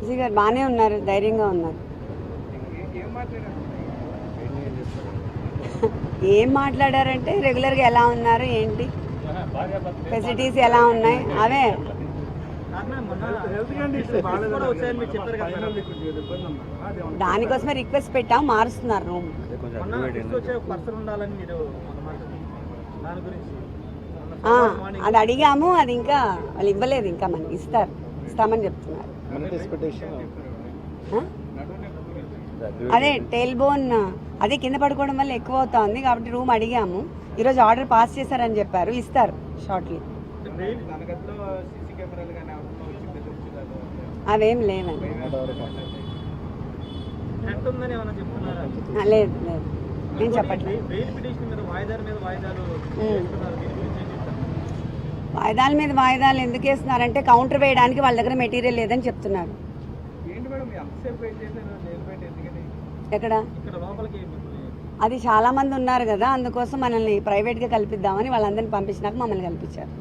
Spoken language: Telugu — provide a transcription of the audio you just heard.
వంశీ గారు బాగానే ఉన్నారు, ధైర్యంగా ఉన్నారు. ఏం మాట్లాడారంటే రెగ్యులర్గా ఎలా ఉన్నారు ఏంటి, ఫెసిలిటీస్ ఎలా ఉన్నాయి అవే. దానికోసమే రిక్వెస్ట్ పెట్టాం, మారుస్తున్నారు రూమ్. అది అడిగాము, అది ఇంకా వాళ్ళు ఇవ్వలేదు, ఇంకా మనకి ఇస్తామని చెప్తున్నారు. అదే టెయిల్ బోన్ అదే కింద పడుకోవడం వల్ల ఎక్కువ అవుతుంది కాబట్టి రూమ్ అడిగాము. ఈరోజు ఆర్డర్ పాస్ చేశారని చెప్పారు, ఇస్తారు షార్ట్లీ. అవేం లేవండి. లేదు లేదు, నేను చెప్పట్లేదు. వాయిదాల మీద వాయిదాలు ఎందుకు వేస్తున్నారంటే కౌంటర్ వేయడానికి వాళ్ళ దగ్గర మెటీరియల్ లేదని చెప్తున్నారు. ఎక్కడ అది చాలా మంది ఉన్నారు కదా, అందుకోసం మనల్ని ప్రైవేట్గా కల్పిద్దామని వాళ్ళందరినీ పంపించినాక మమ్మల్ని కల్పించారు.